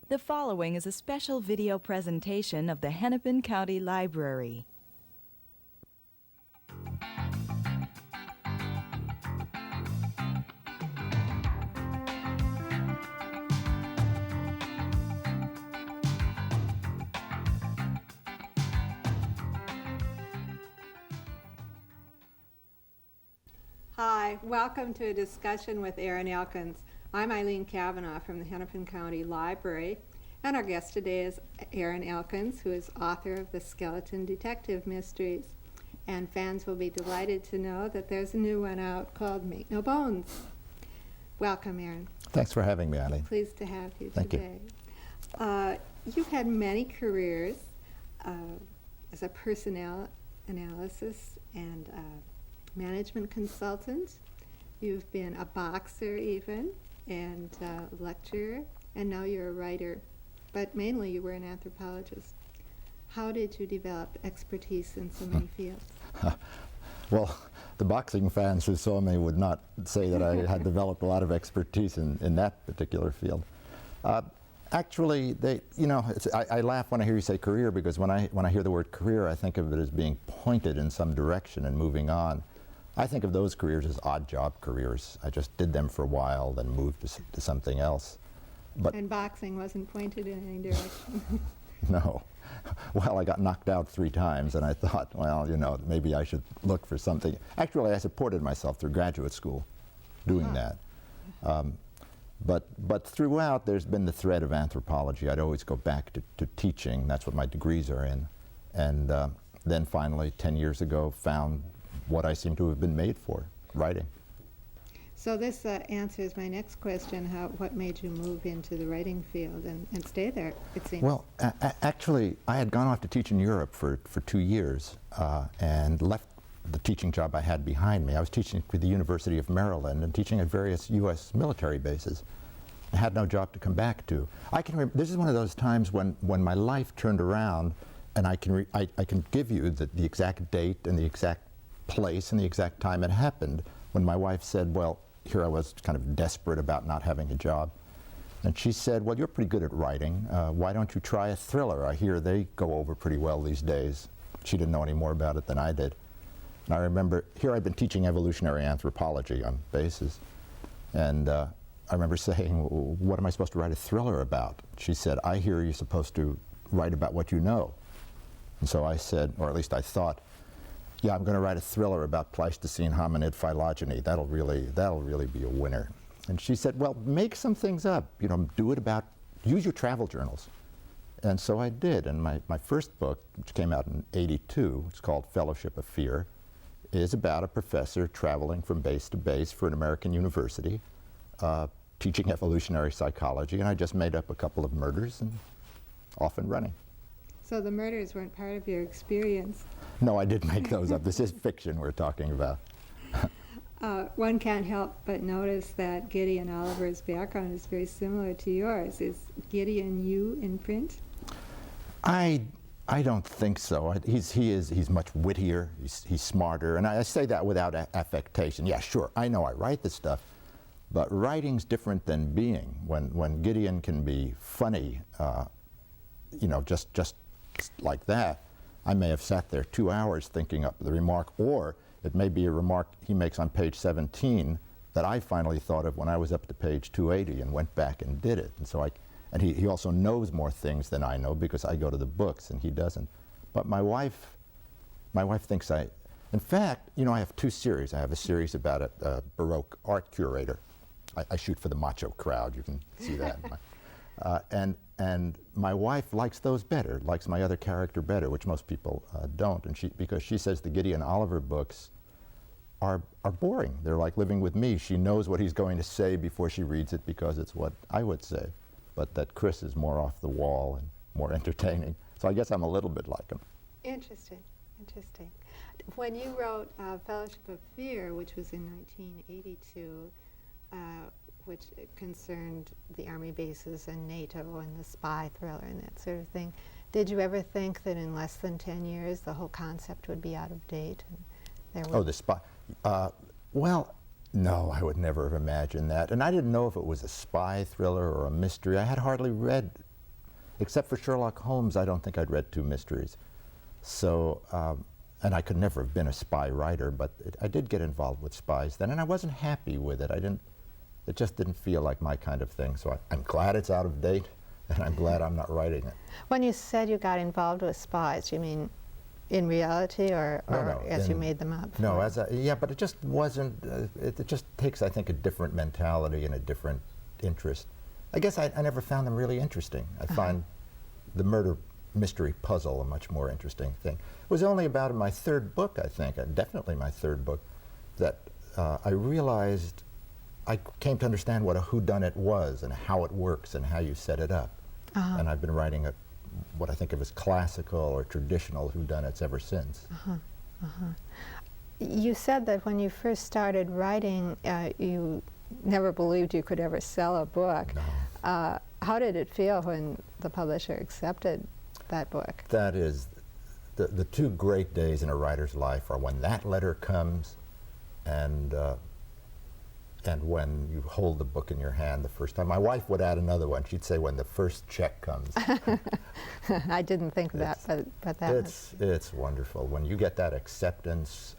The following is a special video presentation of the Hennepin County Library. Hi, welcome to a discussion with Aaron Elkins. I'm Eileen Cavanagh from the Hennepin County Library, and our guest today is Aaron Elkins, who is author of the Skeleton Detective Mysteries. And fans will be delighted to know that there's a new one out called MAE No Bones. Welcome, Aaron. Thanks for having me, Eileen. Pleased to have you Thank today. You've had many careers as a personnel analysis and management consultant. You've been a boxer even, and lecturer, and now you're a writer, but mainly you were an anthropologist. How did you develop expertise in so many fields? Well, the boxing fans who saw me would not say that I had developed a lot of expertise in that particular field. Actually, I laugh when I hear you say career, because when I hear the word career, I think of it as being pointed in some direction and moving on. I think of those careers as odd job careers. I just did them for a while, then moved to something else. And boxing wasn't pointed in any direction? No. Well, I got knocked out 3 times, and I thought, well, maybe I should look for something. Actually, I supported myself through graduate school doing that. But throughout, there's been the thread of anthropology. I'd always go back to teaching. That's what my degrees are in. And then finally, 10 years ago, found what I seem to have been made for, writing. So this answers my next question, what made you move into the writing field and stay there, it seems? Well, actually, I had gone off to teach in Europe for 2 years and left the teaching job I had behind me. I was teaching at the University of Maryland and teaching at various U.S. military bases. I had no job to come back to. I can remember, this is one of those times when my life turned around, and I can give you the exact date and the exact place and the exact time it happened, when my wife said, well, here I was kind of desperate about not having a job. And she said, well, you're pretty good at writing. Why don't you try a thriller? I hear they go over pretty well these days. She didn't know any more about it than I did. And I remember, here I'd been teaching evolutionary anthropology on bases. And I remember saying, well, what am I supposed to write a thriller about? She said, I hear you're supposed to write about what you know. And so I said, or at least I thought, yeah, I'm going to write a thriller about Pleistocene hominid phylogeny. That'll really be a winner. And she said, well, make some things up. Use your travel journals. And so I did. And my first book, which came out in '82, it's called Fellowship of Fear, is about a professor traveling from base to base for an American university, teaching evolutionary psychology. And I just made up a couple of murders and off and running. So the murders weren't part of your experience? No, I didn't make those up. This is fiction we're talking about. One can't help but notice that Gideon Oliver's background is very similar to yours. Is Gideon you in print? I don't think so. He's much wittier. He's smarter, and I say that without affectation. Yeah, sure. I know I write this stuff, but writing's different than being. When Gideon can be funny, just like that, I may have sat there 2 hours thinking up the remark, or it may be a remark he makes on page 17 that I finally thought of when I was up to page 280 and went back and did it. And so he also knows more things than I know, because I go to the books and he doesn't. But my wife thinks in fact, I have 2 series. I have a series about a Baroque art curator. I shoot for the macho crowd, you can see that. And my wife likes those better, likes my other character better, which most people don't. And because she says the Gideon Oliver books are boring. They're like living with me. She knows what he's going to say before she reads it, because it's what I would say. But that Chris is more off the wall and more entertaining. So I guess I'm a little bit like him. Interesting. When you wrote Fellowship of Fear, which was in 1982, which concerned the army bases and NATO and the spy thriller and that sort of thing, did you ever think that in less than 10 years the whole concept would be out of date? And the spy. Well, no, I would never have imagined that. And I didn't know if it was a spy thriller or a mystery. I had hardly read Except for Sherlock Holmes, I don't think I'd read 2 mysteries. So, and I could never have been a spy writer, but I did get involved with spies then, and I wasn't happy with it. It just didn't feel like my kind of thing. So I'm glad it's out of date, and I'm glad I'm not writing it. When you said you got involved with spies, you mean in reality or No, as you made them up? No, yeah, but it just wasn't, it just takes, I think, a different mentality and a different interest. I guess I never found them really interesting. I find the murder mystery puzzle a much more interesting thing. It was only about in my 3rd book, I think, definitely my 3rd book, that I realized I came to understand what a whodunit was and how it works and how you set it up. And I've been writing what I think of as classical or traditional whodunits ever since. You said that when you first started writing, you never believed you could ever sell a book. No. How did it feel when the publisher accepted that book? That is, the 2 great days in a writer's life are when that letter comes and when you hold the book in your hand the first time. My wife would add another one. She'd say when the first check comes. I didn't think that, but that it's wonderful. When you get that acceptance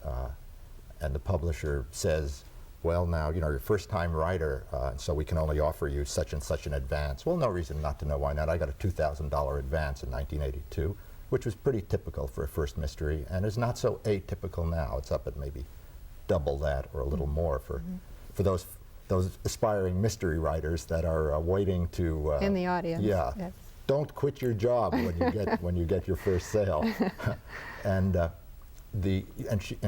and the publisher says, well, now, you're a first-time writer, so we can only offer you such and such an advance. Well, no reason not to know why not. I got a $2,000 advance in 1982, which was pretty typical for a first mystery, and is not so atypical now. It's up at maybe double that or a little more for those aspiring mystery writers that are waiting to in the audience. Yeah, yes. Don't quit your job when you get your first sale. And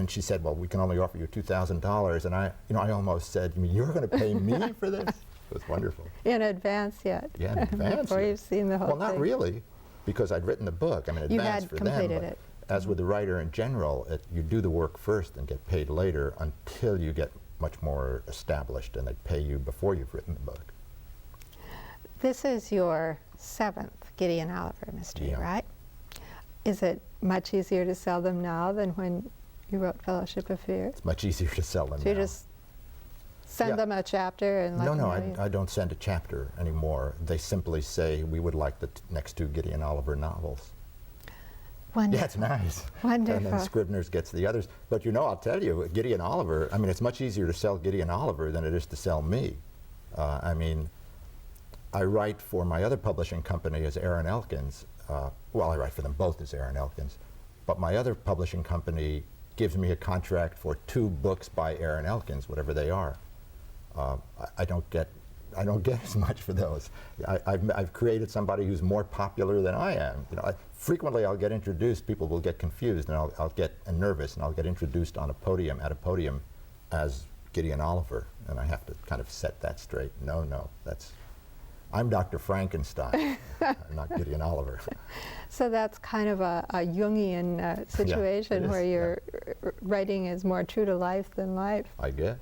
she said, well, we can only offer you $2,000, and I almost said, you mean you're going to pay me for this? It was wonderful. In advance yet? Yeah, in advance. Before you've seen the whole thing. Well, not really, because I'd written the book. I mean, You advance had for them. completed But it. as with the writer in general, you do the work first and get paid later until you get much more established, and they pay you before you've written the book. This is your 7th Gideon Oliver mystery, Yeah. right? Is it much easier to sell them now than when you wrote Fellowship of Fear? It's much easier to sell them So you now. just send Yeah. them a chapter and let No, them no, know I don't send a chapter anymore. They simply say, we would like the next 2 Gideon Oliver novels. Wonderful. Yeah, it's nice. Wonderful. And then Scribner's gets the others. But I'll tell you, Gideon Oliver, I mean, it's much easier to sell Gideon Oliver than it is to sell me. I mean, I write for my other publishing company as Aaron Elkins. Well, I write for them both as Aaron Elkins. But my other publishing company gives me a contract for 2 books by Aaron Elkins, whatever they are. I don't get as much for those. I've created somebody who's more popular than I am. Frequently I'll get introduced, people will get confused, and I'll get nervous, and I'll get introduced at a podium as Gideon Oliver, and I have to kind of set that straight. No, I'm Dr. Frankenstein, not Gideon Oliver. So that's kind of a Jungian situation it is, where your writing is more true to life than life. I guess.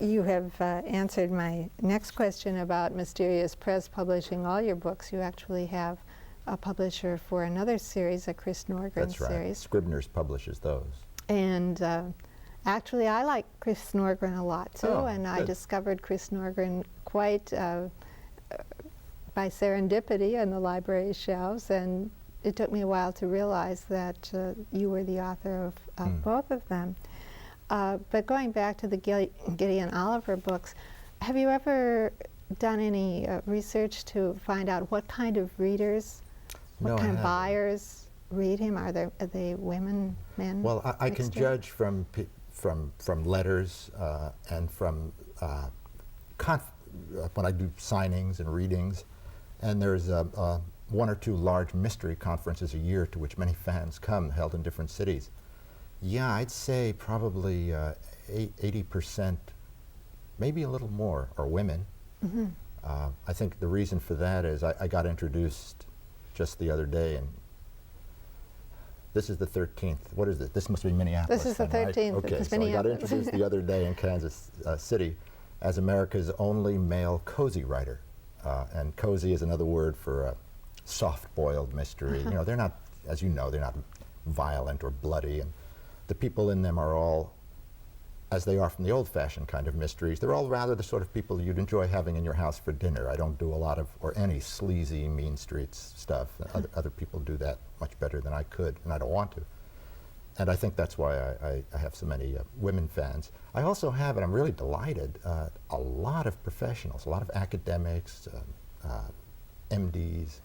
You have answered my next question about Mysterious Press publishing all your books. You actually have a publisher for another series, a Chris Norgren That's right. series. Scribner's publishes those. And actually, I like Chris Norgren a lot too, Oh, and I good. discovered Chris Norgren quite by serendipity in the library shelves, and it took me a while to realize that you were the author of both of them. But going back to the Gideon Oliver books, have you ever done any research to find out what kind of readers, No, what I kind of haven't. buyers read him? Are they women, men? Well, I can mixture? judge from letters and from when I do signings and readings, and there's 1 or 2 large mystery conferences a year to which many fans come, held in different cities. Yeah, I'd say probably 80%, maybe a little more, are women. Mm-hmm. I think the reason for that is I got introduced just the other day, and this is the 13th. What is it? This must be Minneapolis. This is the then, right? 13th. Okay, It's so I got Minneapolis. introduced the other day in Kansas City as America's only male cozy writer. And cozy is another word for a soft-boiled mystery. They're not, as you know, they're not violent or bloody, and the people in them are all as they are from the old-fashioned kind of mysteries. They're all rather the sort of people you'd enjoy having in your house for dinner. I don't do a lot of, or any sleazy, mean streets stuff. Other people do that much better than I could, and I don't want to. And I think that's why I have so many women fans. I also have, and I'm really delighted, a lot of professionals, a lot of academics, MDs,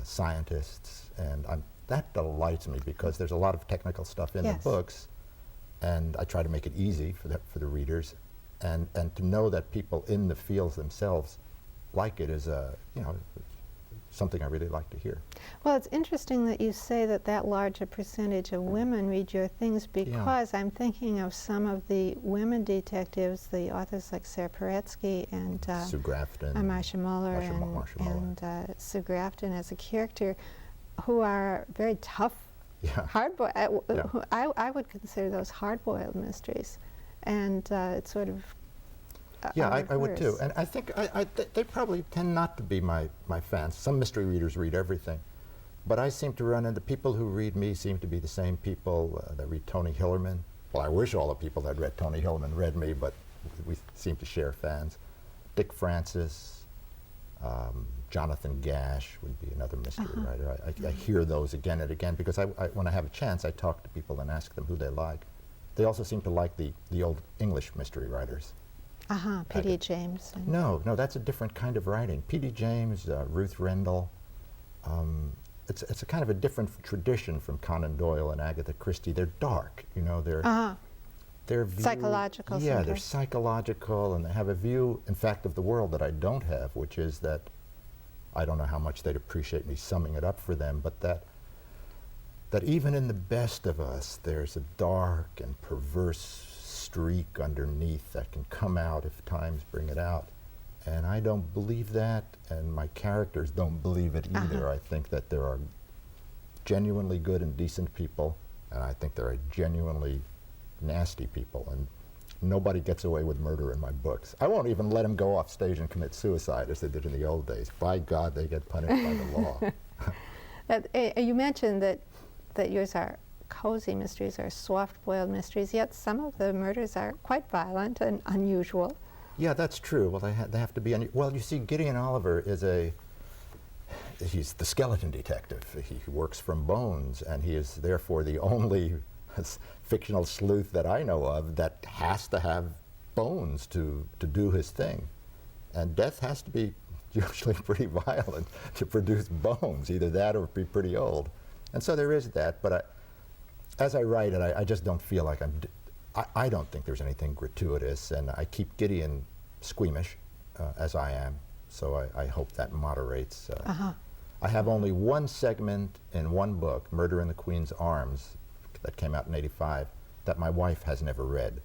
scientists, and that delights me because there's a lot of technical stuff in the books, and I try to make it easy for the readers, and to know that people in the fields themselves like it is something I really like to hear. Well, it's interesting that you say that larger percentage of women read your things, because I'm thinking of some of the women detectives, the authors like Sarah Paretsky and Sue Grafton, Marcia Muller, and Sue Grafton as a character, who are very tough, hard-boiled. I would consider those hard-boiled mysteries, and it's sort of I would too. And I think they probably tend not to be my fans. Some mystery readers read everything. But I seem to run into people who read me seem to be the same people that read Tony Hillerman. Well, I wish all the people that read Tony Hillerman read me, but we seem to share fans. Dick Francis, Jonathan Gash would be another mystery writer. I hear those again and again because when I have a chance, I talk to people and ask them who they like. They also seem to like the old English mystery writers. P.D. James. No, that's a different kind of writing. P.D. James, Ruth Rendell. It's a kind of a different tradition from Conan Doyle and Agatha Christie. They're dark, they're psychological. Yeah, they're psychological, and they have a view, in fact, of the world that I don't have, which is that I don't know how much they'd appreciate me summing it up for them, but that even in the best of us, there's a dark and perverse streak underneath that can come out if times bring it out. And I don't believe that, and my characters don't believe it either. I think that there are genuinely good and decent people, and I think there are genuinely nasty people, and nobody gets away with murder in my books. I won't even let them go off stage and commit suicide as they did in the old days. By God, they get punished by the law. You mentioned that yours are cozy mysteries, or soft-boiled mysteries, yet some of the murders are quite violent and unusual. Yeah, that's true. Well, they have to be. Well, you see, Gideon Oliver he's the skeleton detective. He works from bones, and he is therefore the only fictional sleuth that I know of that has to have bones to do his thing. And death has to be usually pretty violent to produce bones, either that or be pretty old. And so there is that, but as I write it, I just don't feel like I don't think there's anything gratuitous, and I keep Gideon squeamish, as I am, so I hope that moderates. I have only one segment in one book, Murder in the Queen's Arms, that came out in '85, that my wife has never read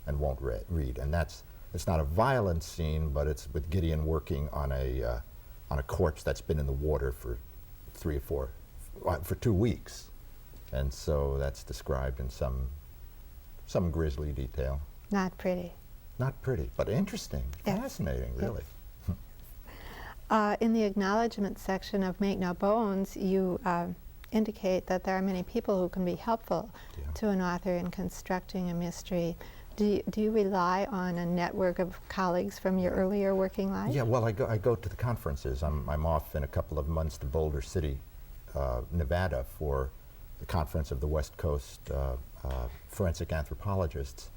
and won't read, and it's not a violent scene, but it's with Gideon working on a corpse that's been in the water for 2 weeks. And so that's described in some grisly detail. Not pretty. Not pretty, but interesting, fascinating, really. In the acknowledgement section of Make No Bones, you indicate that there are many people who can be helpful to an author in constructing a mystery. Do you rely on a network of colleagues from your earlier working life? Yeah, well, I go to the conferences. I'm off in a couple of months to Boulder City, Nevada, for the Conference of the West Coast Forensic Anthropologists.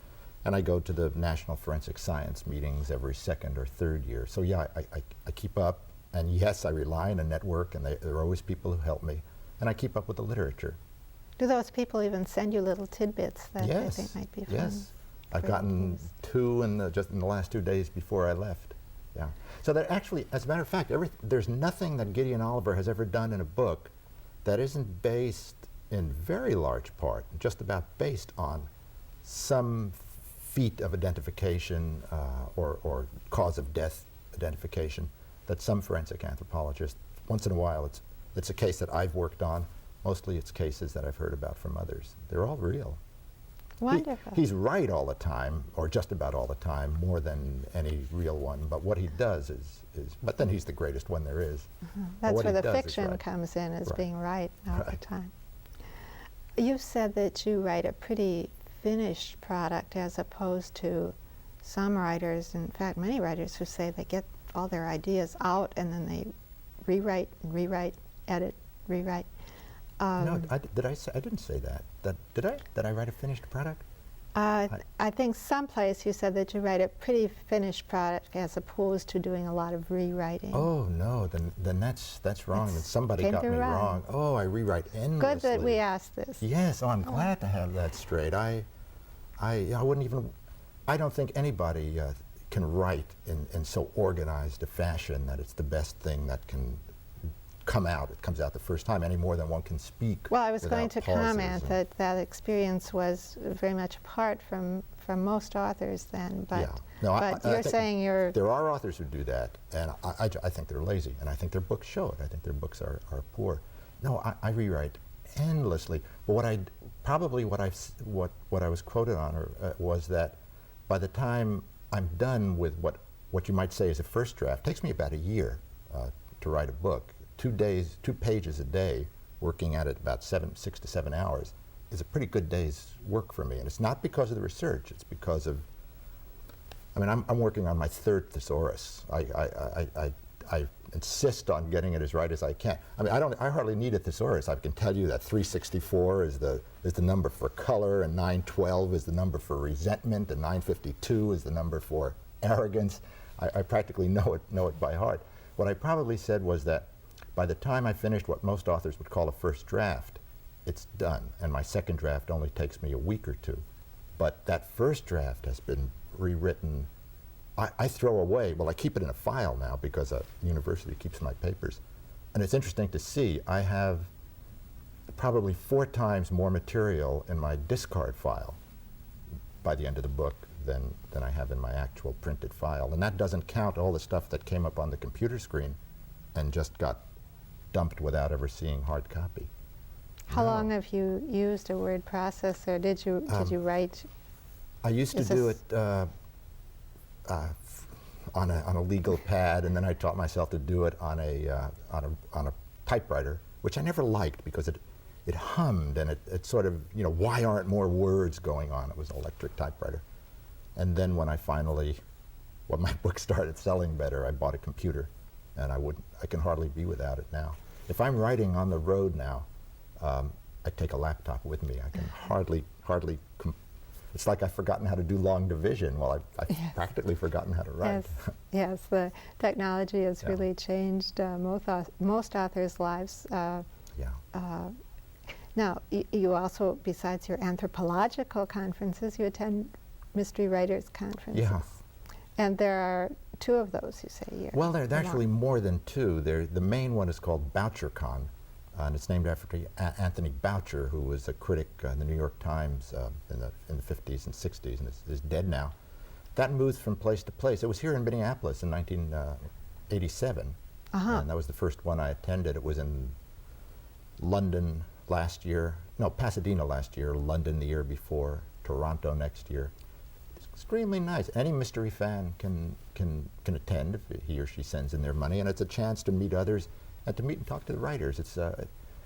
And I go to the National Forensic Science meetings every second or third year. So yeah, I keep up, and yes, I rely on a network, and there are always people who help me, and I keep up with the literature. Do those people even send you little tidbits that they think might be fun? Yes, I've gotten 2 just in the last 2 days before I left. Yeah. So that actually, as a matter of fact, there's nothing that Gideon Oliver has ever done in a book that isn't based in very large part, just about based on some feat of identification or cause of death identification that some forensic anthropologist, once in a while, it's a case that I've worked on. Mostly it's cases that I've heard about from others. They're all real. Wonderful. He's right all the time, or just about all the time, more than any real one. But what he does is but then he's the greatest one there is. That's where the fiction comes in, as being right all the time. You said that you write a pretty finished product as opposed to some writers, in fact many writers, who say they get all their ideas out and then they rewrite, edit, rewrite. No, I didn't say that. Did I? Did I write a finished product? I think someplace you said that you write a pretty finished product as opposed to doing a lot of rewriting. Oh no, then that's wrong. Then somebody came got me through wrong. wrong. Oh, I rewrite endlessly. Good that we asked this. Yes. Oh, I'm glad to have that straight. I wouldn't even. I don't think anybody can write in so organized a fashion that it's the best thing that can come out. It comes out the first time any more than one can speak. Well, I was without going to pauses comment and- that experience was very much apart from most authors then, but, Yeah. No, I but you're think saying you're... There are authors who do that, and I think they're lazy, and I think their books show it. I think their books are poor. No, I rewrite endlessly. But what I was quoted on was that by the time I'm done with what you might say is a first draft, it takes me about a year to write a book. 2 pages a day, working at it about 6 to 7 hours, is a pretty good day's work for me. And it's not because of the research, it's because of, I mean, I'm working on my third thesaurus. I insist on getting it as right as I can. I mean, I hardly need a thesaurus. I can tell you that 364 is the number for color, and 912 is the number for resentment, and 952 is the number for arrogance. I practically know it by heart. What I probably said was that by the time I finished what most authors would call a first draft, it's done, and my second draft only takes me a week or two. But that first draft has been rewritten. I throw away, well, I keep it in a file now because the university keeps my papers. And it's interesting to see, I have probably 4 times more material in my discard file by the end of the book than I have in my actual printed file. And that doesn't count all the stuff that came up on the computer screen and just got dumped without ever seeing hard copy. How long have you used a word processor? Did you write? I used to do it on a legal pad, and then I taught myself to do it on a typewriter, which I never liked because it hummed and it sort of, you know, why aren't more words going on? It was an electric typewriter. And then when when my book started selling better, I bought a computer, and I can hardly be without it now. If I'm writing on the road now, I take a laptop with me. I can hardly, it's like I've forgotten how to do long division. Well, I've Yes. practically forgotten how to write. Yes, the technology has Yeah. really changed most authors' lives. Yeah. Now, you also, besides your anthropological conferences, you attend mystery writers' conferences. Yeah. And there are 2 of those, you say, a year. Well, there's actually more than 2. The main one is called BoucherCon, and it's named after Anthony Boucher, who was a critic in the New York Times in the 50s and 60s, and is dead now. That moves from place to place. It was here in Minneapolis in 1987, and that was the first one I attended. It was in London last year, no, Pasadena last year, London the year before, Toronto next year. It's extremely nice. Any mystery fan can attend if he or she sends in their money, and it's a chance to meet others and to meet and talk to the writers.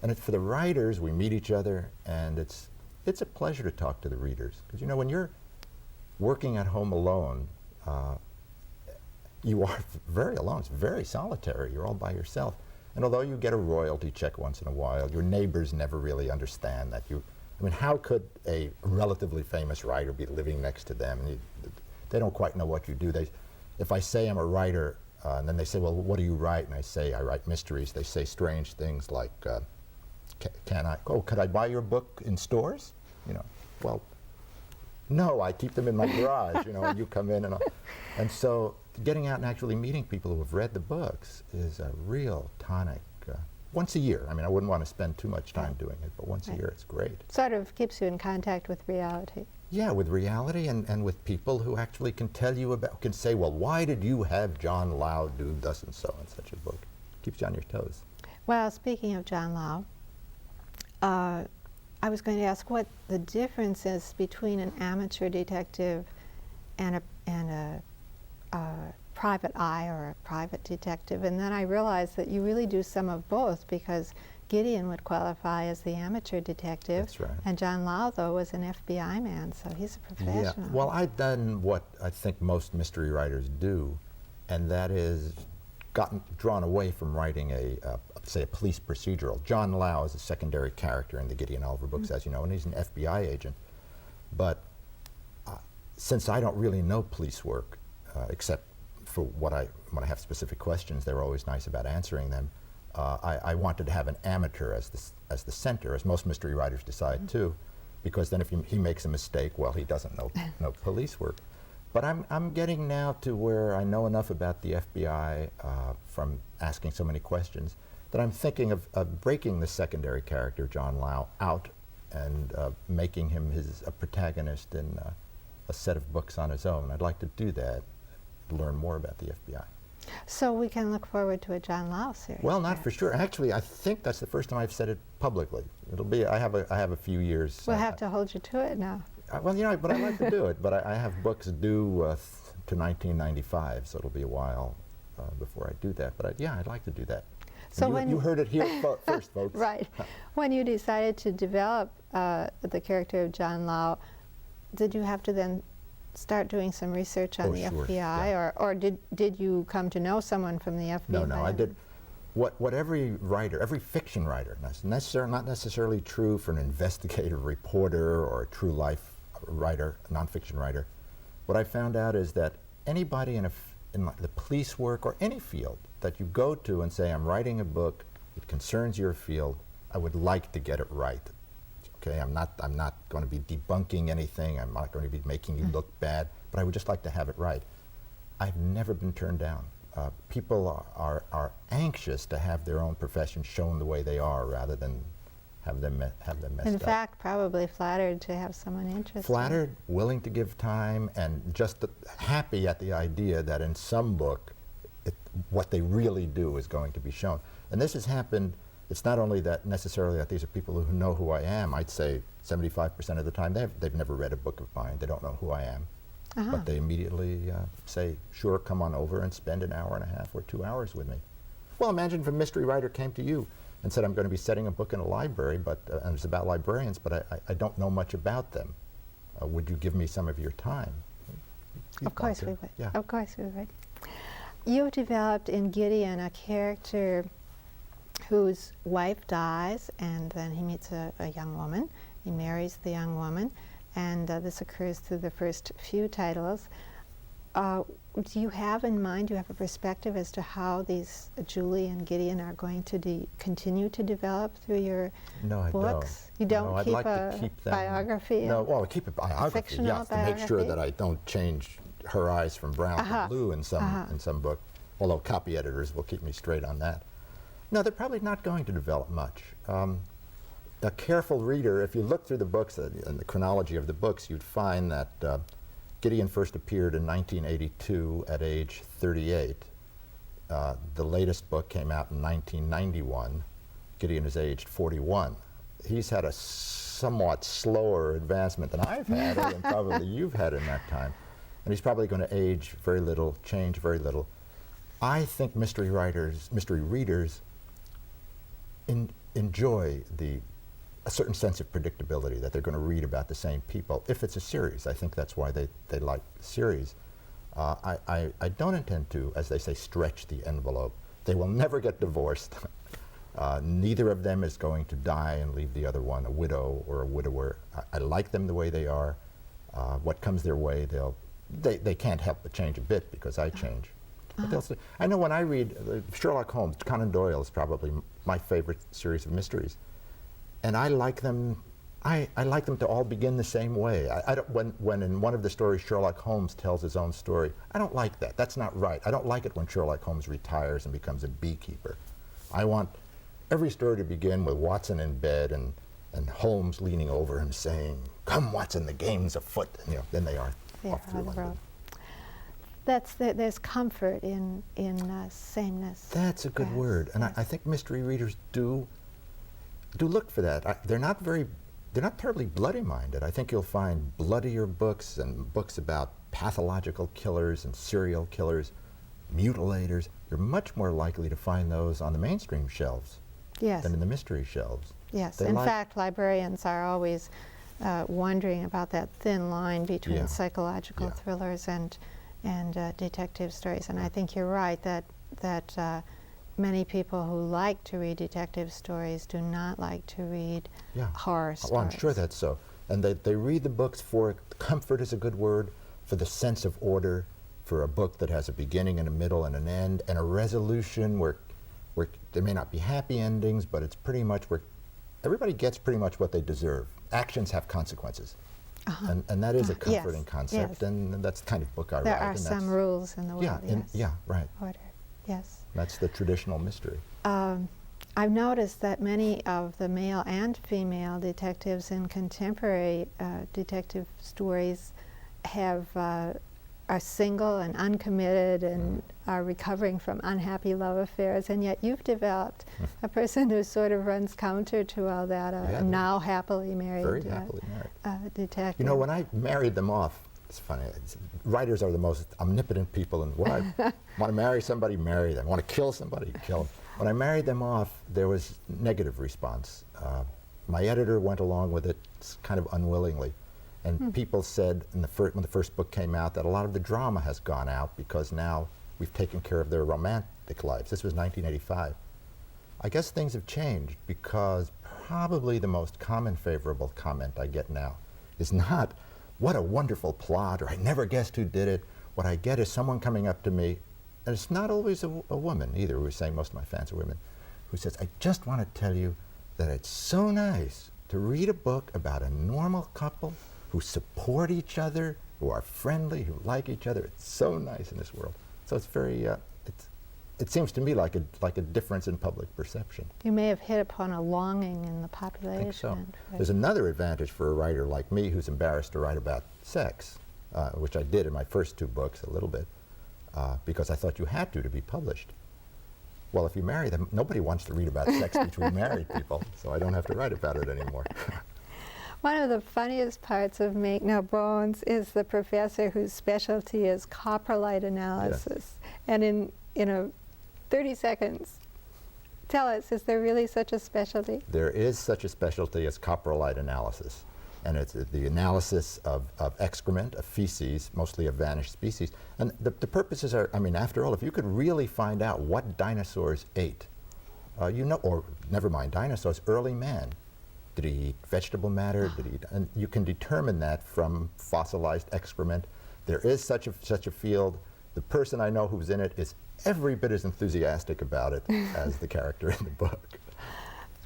And for the writers, we meet each other, and it's a pleasure to talk to the readers. Because, you know, when you're working at home alone, you are very alone. It's very solitary. You're all by yourself. And although you get a royalty check once in a while, your neighbors never really understand that you. I mean, how could a relatively famous writer be living next to them? And they don't quite know what you do. If I say I'm a writer, and then they say, well, what do you write? And I say, I write mysteries. They say strange things like, could I buy your book in stores? You know, well, no, I keep them in my garage, you know, and you come in and so getting out and actually meeting people who have read the books is a real tonic. Once a year. I mean, I wouldn't want to spend too much time doing it, but once a year it's great. Sort of keeps you in contact with reality. Yeah, with reality and with people who actually can tell you can say, well, why did you have John Lau do thus and so in such a book? Keeps you on your toes. Well, speaking of John Lau, I was going to ask what the difference is between an amateur detective and a private eye or a private detective, and then I realized that you really do some of both, because Gideon would qualify as the amateur detective. That's right. And John Lau, though, was an FBI man, so he's a professional. Yeah. Well, I've done what I think most mystery writers do, and that is drawn away from writing say a police procedural. John Lau is a secondary character in the Gideon Oliver books, as you know, and he's an FBI agent. But since I don't really know police work, except for when I have specific questions, they're always nice about answering them. I wanted to have an amateur as the center, as most mystery writers decide too, because then if he makes a mistake, well, he doesn't know police work. But I'm getting now to where I know enough about the FBI from asking so many questions that I'm thinking of breaking the secondary character, John Lau, out and making him a protagonist in a set of books on his own. I'd like to do that, learn more about the FBI. So we can look forward to a John Lau series. Well, not for sure. Actually, I think that's the first time I've said it publicly. It'll be. I have a few years. We'll have to hold you to it now. Well, you know, but I like to do it. But I have books due to 1995, so it'll be a while before I do that. But yeah, I'd like to do that. So you heard it here first, folks. Right. When you decided to develop the character of John Lau, did you have to then start doing some research on the sure, FBI, yeah. or did you come to know someone from the FBI? No, I did. What every writer, every fiction writer, not necessarily true for an investigative reporter or a true life writer, nonfiction writer. What I found out is that anybody in the police work or any field that you go to and say, I'm writing a book, it concerns your field, I would like to get it right. Okay, I'm not going to be debunking anything, I'm not going to be making you look bad, but I would just like to have it right. I've never been turned down. People are anxious to have their own profession shown the way they are rather than have them messed up. In fact, probably flattered to have someone interested. Flattered, willing to give time, and just happy at the idea that in some book, what they really do is going to be shown. And this has happened. It's not only that necessarily that these are people who know who I am. I'd say 75% of the time they've never read a book of mine. They don't know who I am. But they immediately say, sure, come on over and spend an hour and a half or 2 hours with me. Well, imagine if a mystery writer came to you and said, I'm going to be setting a book in a library, and it's about librarians, but I don't know much about them. Would you give me some of your time? Of course we would. Yeah. Of course we would. You developed in Gideon a character whose wife dies, and then he meets a young woman. He marries the young woman, and this occurs through the first few titles. Do you have in mind, do you have a perspective as to how these Julie and Gideon are going to continue to develop through your books? Don't. You don't no, keep I'd like to keep them, biography? No, well, keep a biography, fictional yes, to make sure biography? that I don't change her eyes from brown to blue in some book, although copy editors will keep me straight on that. No, they're probably not going to develop much. A careful reader, if you look through the books and the chronology of the books, you'd find that Gideon first appeared in 1982 at age 38. The latest book came out in 1991. Gideon is aged 41. He's had a somewhat slower advancement than I've had, or than probably you've had in that time. And he's probably going to age very little, change very little. I think mystery readers enjoy a certain sense of predictability, that they're going to read about the same people. If it's a series, I think that's why they like series. I don't intend to, as they say, stretch the envelope. They will never get divorced. Neither of them is going to die and leave the other one a widow or a widower. I like them the way they are. What comes their way, they can't help but change a bit because I change. But they'll say, I know when I read Sherlock Holmes, Conan Doyle is probably my favorite series of mysteries. And I like them. I like them to all begin the same way. I don't, when in one of the stories Sherlock Holmes tells his own story, I don't like that. That's not right. I don't like it when Sherlock Holmes retires and becomes a beekeeper. I want every story to begin with Watson in bed and Holmes leaning over him saying, "Come, Watson, the game's afoot." And, then they are off through London. There's comfort in sameness. That's a good word, and I think mystery readers do look for that. They're not terribly bloody-minded. I think you'll find bloodier books and books about pathological killers and serial killers, mutilators. You're much more likely to find those on the mainstream shelves. Yes. than in the mystery shelves. Yes. They In like- fact, librarians are always wondering about that thin line between Yeah. psychological Yeah. thrillers and detective stories. And I think you're right that many people who like to read detective stories do not like to read Yeah. horror stories. Well, I'm sure that's so. And they read the books for comfort is a good word, for the sense of order, for a book that has a beginning and a middle and an end, and a resolution where there may not be happy endings, but it's pretty much where everybody gets pretty much what they deserve. Actions have consequences. And that is a comforting concept, yes. and that's the kind of book I There write. are and some that's- rules in the world. Yes. Yeah, right. Order. Yes. That's the traditional mystery. I've noticed that many of the male and female detectives in contemporary detective stories are single and uncommitted and are recovering from unhappy love affairs, and yet you've developed a person who sort of runs counter to all that, a now happily married, Very happily married. Detective. You know, when I married them off, it's funny, writers are the most omnipotent people, and when I want to marry somebody, marry them. Want to kill somebody, kill them. When I married them off, there was negative response. My editor went along with it kind of unwillingly. And people said when the first book came out that a lot of the drama has gone out because now we've taken care of their romantic lives. This was 1985. I guess things have changed because probably the most common favorable comment I get now is not, what a wonderful plot, or I never guessed who did it. What I get is someone coming up to me, and it's not always a woman either, who is saying most of my fans are women, who says, I just want to tell you that it's so nice to read a book about a normal couple who support each other, who are friendly, who like each other. It's so nice in this world. So it's very, it seems to me like a difference in public perception. You may have hit upon a longing in the population. I think so. There's another advantage for a writer like me who's embarrassed to write about sex, which I did in my first two books a little bit, because I thought you had to be published. Well, if you marry them, nobody wants to read about sex between married people, so I don't have to write about it anymore. One of the funniest parts of Make No Bones is the professor whose specialty is coprolite analysis. Yes. And in 30 seconds, tell us, is there really such a specialty? There is such a specialty as coprolite analysis. And it's the analysis of excrement, of feces, mostly of vanished species. And the purposes are, I mean, after all, if you could really find out what dinosaurs ate, you know, or never mind dinosaurs, early man. Did he eat vegetable matter? Did he eat, and you can determine that from fossilized excrement. There is such a field. The person I know who's in it is every bit as enthusiastic about it as the character in the book.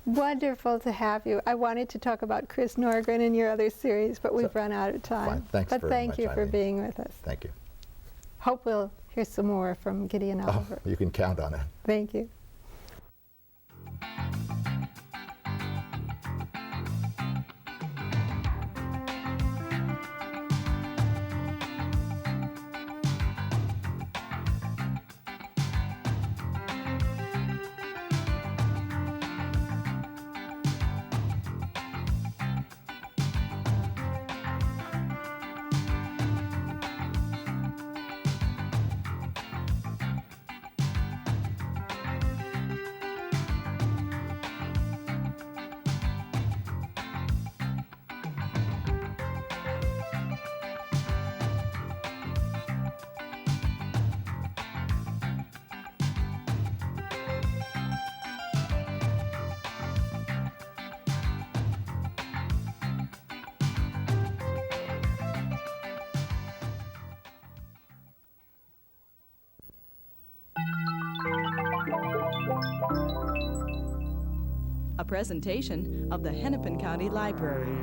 Wonderful to have you. I wanted to talk about Chris Norgren in your other series, but we've run out of time. Fine. Thanks but very thank much, you for Eileen. being with us. Thank you. Hope we'll hear some more from Gideon Oliver. You can count on it. Thank you. A presentation of the Hennepin County Library.